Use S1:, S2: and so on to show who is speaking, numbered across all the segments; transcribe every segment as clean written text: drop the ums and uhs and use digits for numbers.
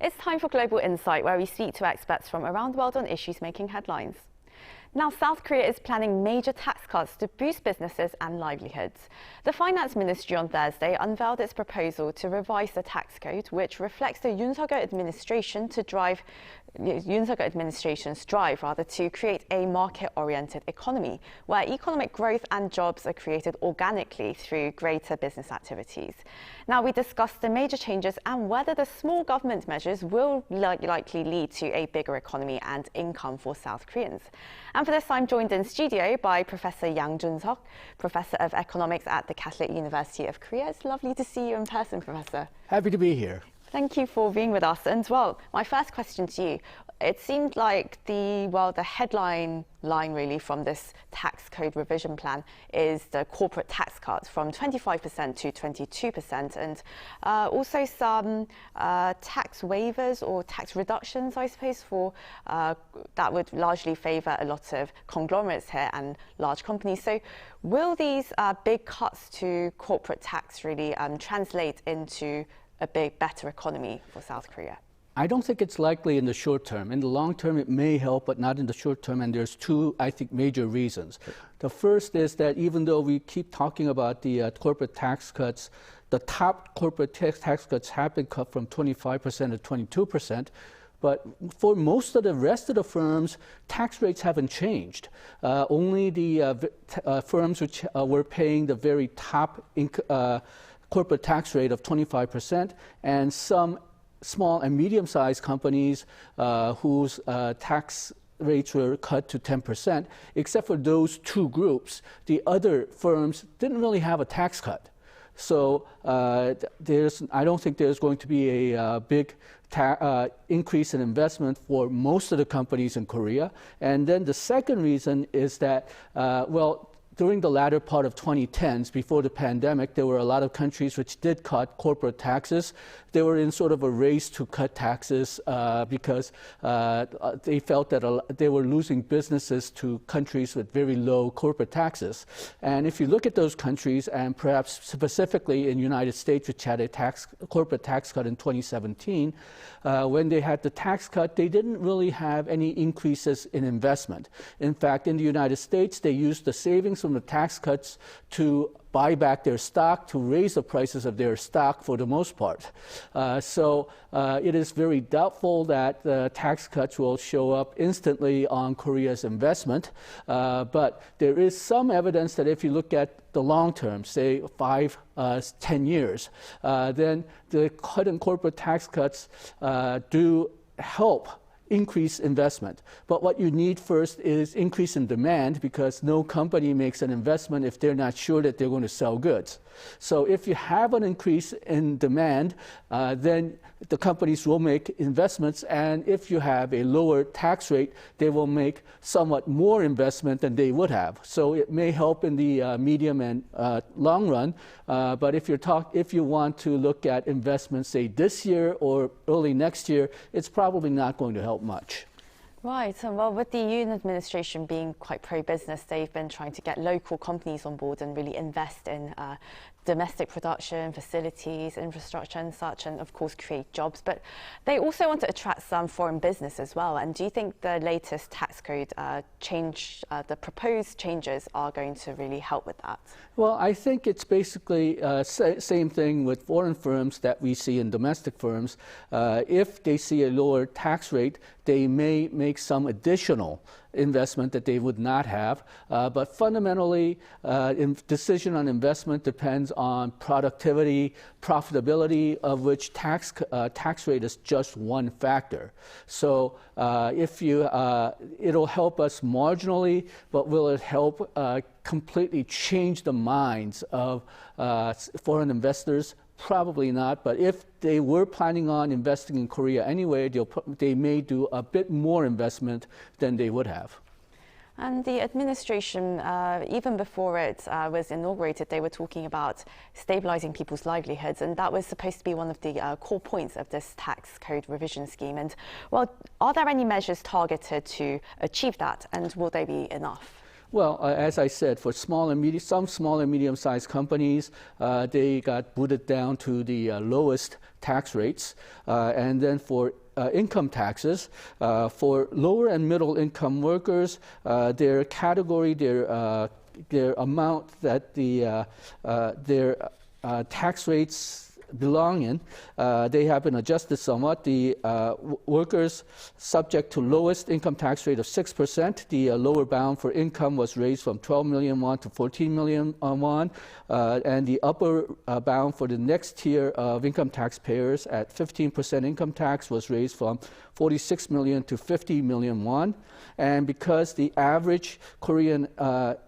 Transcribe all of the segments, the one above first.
S1: It's time for Global Insight, where we speak to experts from around the world on issues making headlines. Now, South Korea is planning major tax cuts to boost businesses and livelihoods. The Finance Ministry on Thursday unveiled its proposal to revise the tax code, which reflects the Yoon Suk-yeol administration's drive to create a market-oriented economy, where economic growth and jobs are created organically through greater business activities. Now, we discussed the major changes and whether the small government measures will likely lead to a bigger economy and income for South Koreans. And for this, I'm joined in studio by Professor Yang Jun-sok, Professor of Economics at the Catholic University of Korea. It's lovely to see you in person, Professor.
S2: Happy to be here.
S1: Thank you for being with us. And well, my first question to you, it seemed like the headline line really from this tax code revision plan is the corporate tax cut from 25% to 22%, and also some tax waivers or tax reductions, I suppose, for that would largely favour a lot of conglomerates here and large companies. So will these big cuts to corporate tax really translate into a better economy for South Korea?
S2: I don't think it's likely in the short term. In the long term, it may help, but not in the short term. And there's two, I think, major reasons. The first is that even though we keep talking about the corporate tax cuts, the top corporate tax cuts have been cut from 25% to 22%. But for most of the rest of the firms, tax rates haven't changed. Only the firms which were paying the very top corporate tax rate of 25%, and some small and medium-sized companies whose tax rates were cut to 10%. Except for those two groups, the other firms didn't really have a tax cut. So I don't think there's going to be a big increase in investment for most of the companies in Korea. And then the second reason is that, during the latter part of 2010s, before the pandemic, there were a lot of countries which did cut corporate taxes. They were in sort of a race to cut taxes because they felt that they were losing businesses to countries with very low corporate taxes. And if you look at those countries, and perhaps specifically in the United States, which had a corporate tax cut in 2017, when they had the tax cut, they didn't really have any increases in investment. In fact, in the United States, they used the savings from the tax cuts to buy back their stock, to raise the prices of their stock for the most part. So it is very doubtful that the tax cuts will show up instantly on Korea's investment. But there is some evidence that if you look at the long term, say 5-10 years, then the cut in corporate tax cuts do help increase investment. But what you need first is increase in demand, because no company makes an investment if they're not sure that they're going to sell goods. So if you have an increase in demand, then the companies will make investments, and if you have a lower tax rate, they will make somewhat more investment than they would have. So it may help in the medium and long run, but if you want to look at investments, say this year or early next year, it's probably not going to help much.
S1: Right, and well, with the Yoon administration being quite pro-business, they've been trying to get local companies on board and really invest in domestic production, facilities, infrastructure and such, and of course create jobs. But they also want to attract some foreign business as well. And do you think the latest tax code the proposed changes are going to really help with that?
S2: Well, I think it's basically same thing with foreign firms that we see in domestic firms. If they see a lower tax rate, they may make some additional investment that they would not have. But fundamentally, decision on investment depends on productivity, profitability, of which tax rate is just one factor. So it'll help us marginally, but will it help completely change the minds of foreign investors? Probably not, but if they were planning on investing in Korea anyway, they may do a bit more investment than they would have.
S1: And the administration, even before it was inaugurated, they were talking about stabilizing people's livelihoods, and that was supposed to be one of the core points of this tax code revision scheme. And well, are there any measures targeted to achieve that, and will they be enough?
S2: Well, as I said, for some small and medium-sized companies, they got booted down to the lowest tax rates. And then for income taxes, for lower and middle income workers, their category, their amount that their tax rates belong in, they have been adjusted somewhat. The workers subject to lowest income tax rate of 6%. The lower bound for income was raised from 12 million won to 14 million won. And the upper bound for the next tier of income taxpayers at 15% income tax was raised from 46 million to 50 million won. And because the average Korean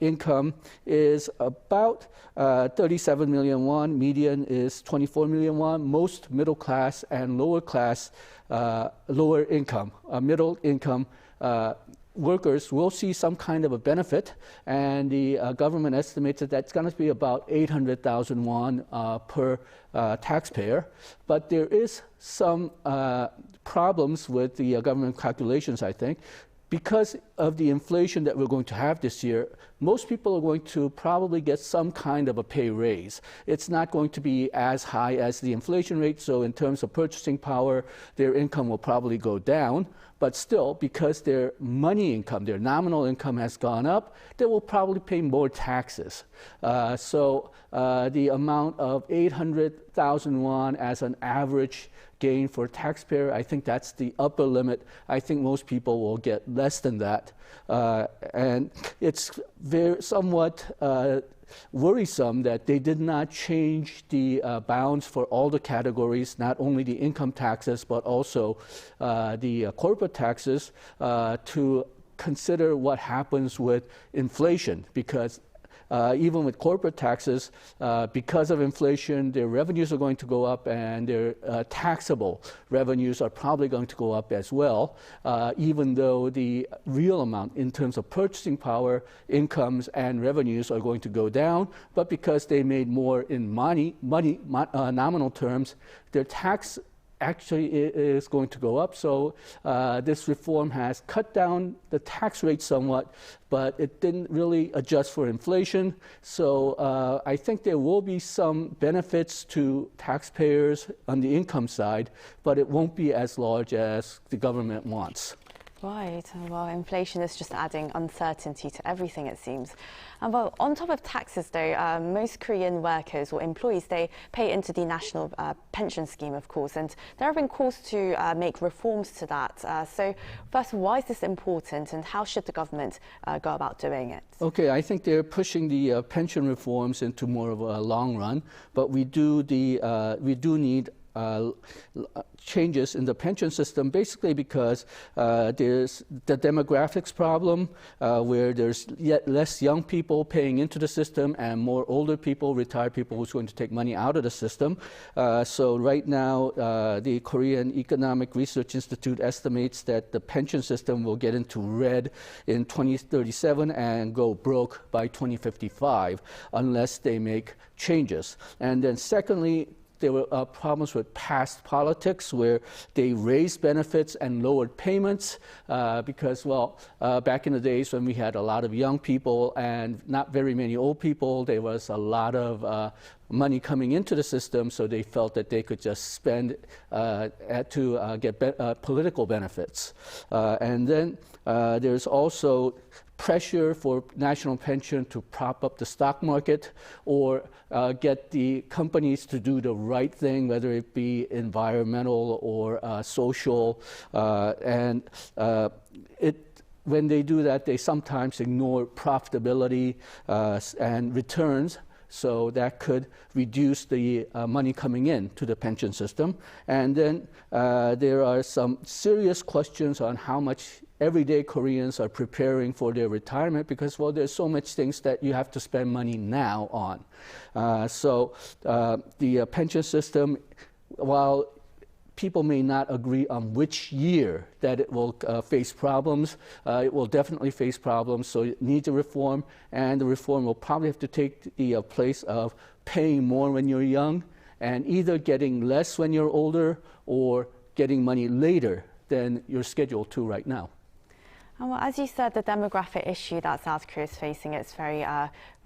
S2: income is about 37 million won, median is 24 million won, most middle class and lower class, lower income, middle income workers will see some kind of a benefit, and the government estimates that that's going to be about 800,000 won per taxpayer. But there is some problems with the government calculations, I think. Because of the inflation that we're going to have this year, most people are going to probably get some kind of a pay raise. It's not going to be as high as the inflation rate, so in terms of purchasing power, their income will probably go down. But still, because their money income, their nominal income has gone up, they will probably pay more taxes. So the amount of 800,000 won as an average gain for taxpayer, I think that's the upper limit. I think most people will get less than that. And it's somewhat worrisome that they did not change the bounds for all the categories, not only the income taxes, but also the corporate taxes, to consider what happens with inflation, because even with corporate taxes, because of inflation, their revenues are going to go up, and their taxable revenues are probably going to go up as well, even though the real amount in terms of purchasing power, incomes, and revenues are going to go down. But because they made more in nominal terms, their tax actually is going to go up. So this reform has cut down the tax rate somewhat, but it didn't really adjust for inflation. So I think there will be some benefits to taxpayers on the income side, but it won't be as large as the government wants.
S1: Right. Well, inflation is just adding uncertainty to everything, it seems. And well, on top of taxes, though, most Korean workers or employees, they pay into the national pension scheme, of course, and there have been calls to make reforms to that. So first, why is this important, and how should the government go about doing it?
S2: Okay, I think they're pushing the pension reforms into more of a long run, but we do need changes in the pension system, basically because there's the demographics problem, where there's yet less young people paying into the system and more older people, retired people, who's going to take money out of the system. So right now, the Korean Economic Research Institute estimates that the pension system will get into red in 2037 and go broke by 2055 unless they make changes. And then secondly, there were problems with past politics where they raised benefits and lowered payments because, well, back in the days when we had a lot of young people and not very many old people, there was a lot of money coming into the system, so they felt that they could just spend to get political benefits. And then there's also pressure for national pension to prop up the stock market or get the companies to do the right thing, whether it be environmental or social. And when they do that, they sometimes ignore profitability and returns. So that could reduce the money coming in to the pension system. And then there are some serious questions on how much everyday Koreans are preparing for their retirement because, well, there's so much things that you have to spend money now on. So the pension system, while people may not agree on which year that it will face problems, it will definitely face problems, so it needs a reform, and the reform will probably have to take the place of paying more when you're young and either getting less when you're older or getting money later than you're scheduled to right now.
S1: And well, as you said, the demographic issue that South Korea is facing, it's very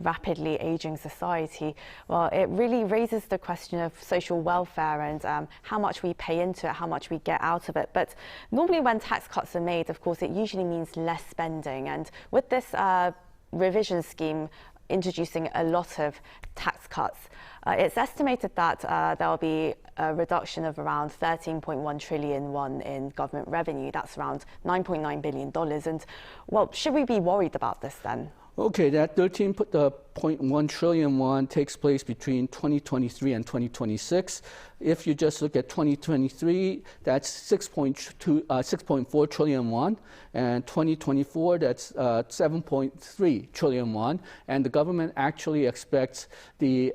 S1: rapidly aging society. Well, it really raises the question of social welfare and how much we pay into it, how much we get out of it. But normally when tax cuts are made, of course, it usually means less spending. And with this revision scheme introducing a lot of tax cuts, it's estimated that there will be a reduction of around 13.1 trillion won in government revenue. That's around $9.9 billion. And, well, should we be worried about this then?
S2: Okay, that 13.1 trillion won takes place between 2023 and 2026. If you just look at 2023, that's 6.4 trillion won, and 2024, that's 7.3 trillion won. And the government actually expects the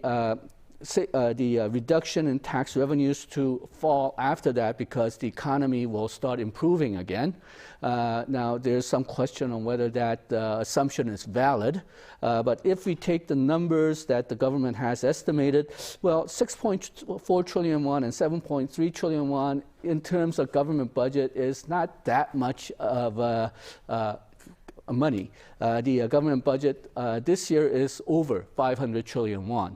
S2: reduction in tax revenues to fall after that because the economy will start improving again. Now, there's some question on whether that assumption is valid. But if we take the numbers that the government has estimated, well, 6.4 trillion won and 7.3 trillion won in terms of government budget is not that much of money. The government budget this year is over 500 trillion won.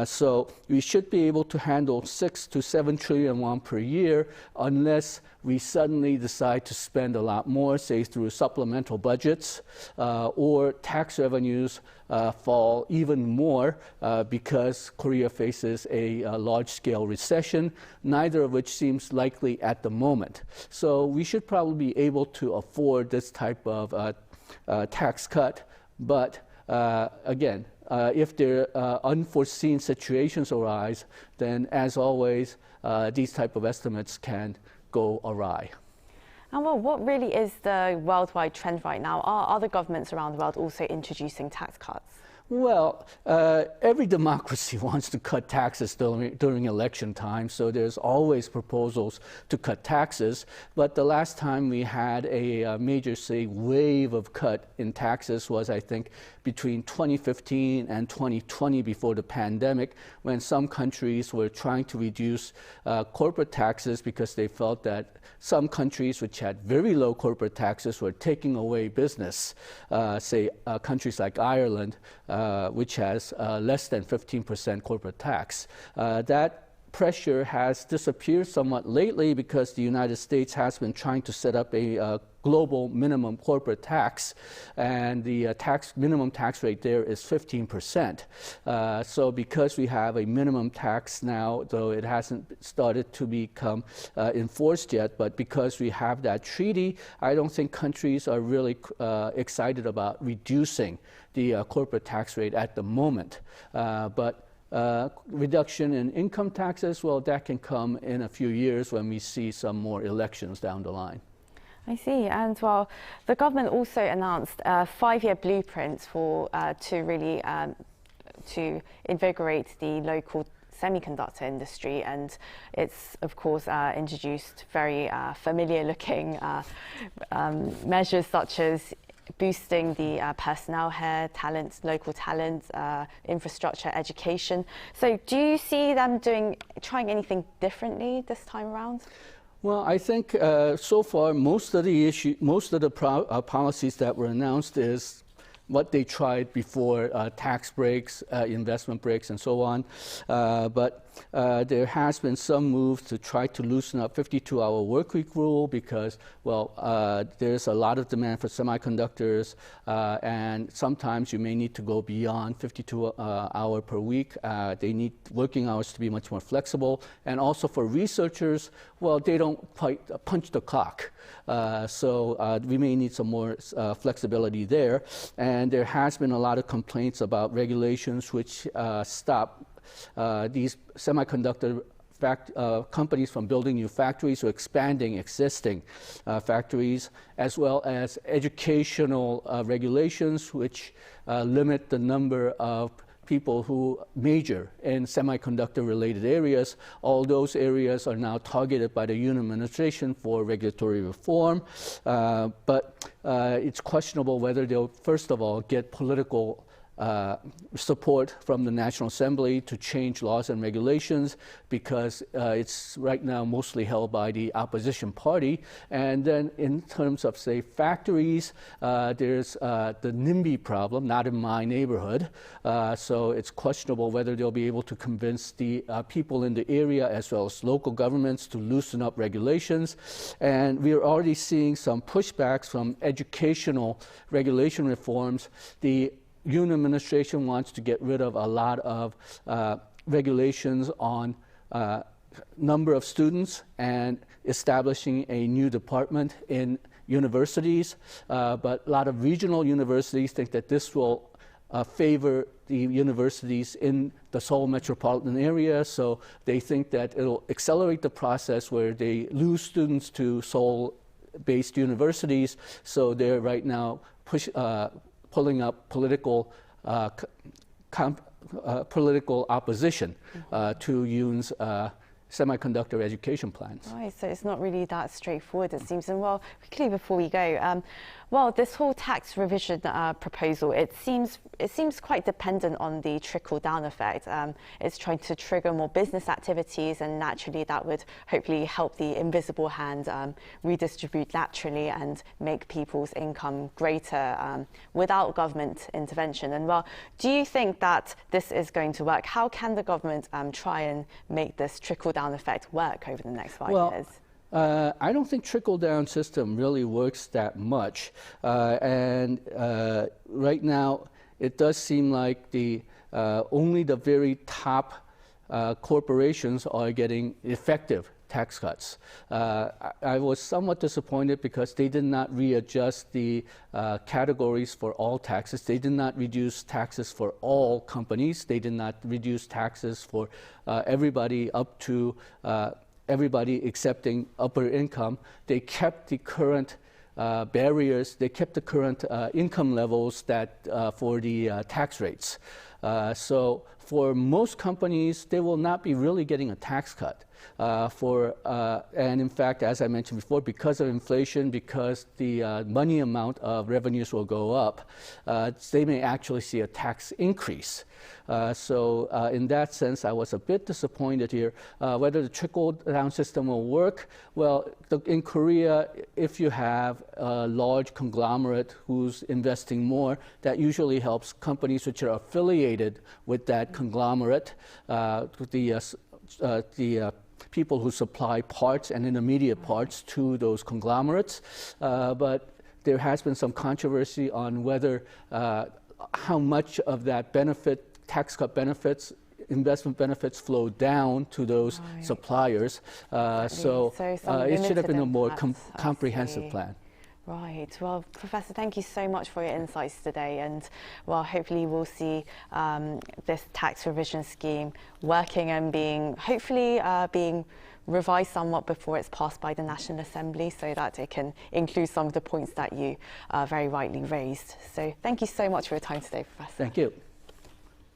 S2: So we should be able to handle 6 to 7 trillion won per year unless we suddenly decide to spend a lot more, say through supplemental budgets, or tax revenues fall even more because Korea faces a large-scale recession, neither of which seems likely at the moment. So we should probably be able to afford this type of tax cut, but again, if there are unforeseen situations arise, then as always, these type of estimates can go awry.
S1: And well, what really is the worldwide trend right now? Are other governments around the world also introducing tax cuts?
S2: Well, every democracy wants to cut taxes during election time, so there's always proposals to cut taxes. But the last time we had a major, say, wave of cut in taxes was, I think, between 2015 and 2020 before the pandemic, when some countries were trying to reduce corporate taxes because they felt that some countries which had very low corporate taxes were taking away business, say countries like Ireland, which has less than 15% corporate tax. That pressure has disappeared somewhat lately because the United States has been trying to set up a global minimum corporate tax, and the minimum tax rate there is 15%. So because we have a minimum tax now, though it hasn't started to become enforced yet, but because we have that treaty, I don't think countries are really excited about reducing the corporate tax rate at the moment. But reduction in income taxes, well, that can come in a few years when we see some more elections down the line.
S1: I see. And well, the government also announced a 5-year blueprint for to really to invigorate the local semiconductor industry, and it's of course introduced very familiar-looking measures such as boosting the personnel here, talent, local talent, infrastructure, education. So do you see them trying anything differently this time around?
S2: Well, I think so far most of the policies that were announced is what they tried before, tax breaks, investment breaks, and so on. But there has been some moves to try to loosen up 52-hour workweek rule because, well, there's a lot of demand for semiconductors, and sometimes you may need to go beyond 52-hour per week. They need working hours to be much more flexible. And also for researchers, well, they don't quite punch the clock. So we may need some more flexibility there. And there has been a lot of complaints about regulations which stop these semiconductor companies from building new factories or expanding existing factories, as well as educational regulations which limit the number of people who major in semiconductor-related areas. All those areas are now targeted by the Yoon administration for regulatory reform, but it's questionable whether they'll, first of all, get political support from the National Assembly to change laws and regulations because it's right now mostly held by the opposition party. And then in terms of, say, factories, there's the NIMBY problem, not in my neighborhood. So it's questionable whether they'll be able to convince the people in the area as well as local governments to loosen up regulations. And we are already seeing some pushbacks from educational regulation reforms. The Yoon administration wants to get rid of a lot of regulations on number of students and establishing a new department in universities. But a lot of regional universities think that this will favor the universities in the Seoul metropolitan area. So they think that it'll accelerate the process where they lose students to Seoul-based universities. So they're right now pulling up political opposition to Yoon's semiconductor education plans.
S1: Right, so it's not really that straightforward, it seems. And well, quickly before we go, well, this whole tax revision proposal, it seems quite dependent on the trickle-down effect. It's trying to trigger more business activities, and naturally that would hopefully help the invisible hand redistribute naturally and make people's income greater without government intervention. And well, do you think that this is going to work? How can the government try and make this trickle-down effect work over the next 5 years?
S2: I don't think trickle-down system really works that much. And right now, it does seem like only the very top corporations are getting effective tax cuts. I was somewhat disappointed because they did not readjust the categories for all taxes. They did not reduce taxes for all companies. They did not reduce taxes for everybody up to everybody excepting upper income. They kept the current barriers, they kept the current income levels that for the tax rates. So for most companies, they will not be really getting a tax cut. And in fact, as I mentioned before, because of inflation, because the money amount of revenues will go up, they may actually see a tax increase. So in that sense, I was a bit disappointed here. Whether the trickle-down system will work, well, in Korea, if you have a large conglomerate who's investing more, that usually helps companies which are affiliated with that conglomerate, the people who supply parts and intermediate parts to those conglomerates. But there has been some controversy on whether how much of that benefit, tax cut benefits, investment benefits flow down to those suppliers. So it should have been a more comprehensive plan.
S1: Right. Well, Professor, thank you so much for your insights today. And, well, hopefully we'll see this tax revision scheme working and hopefully being revised somewhat before it's passed by the National Assembly so that it can include some of the points that you very rightly raised. So thank you so much for your time today, Professor.
S2: Thank you.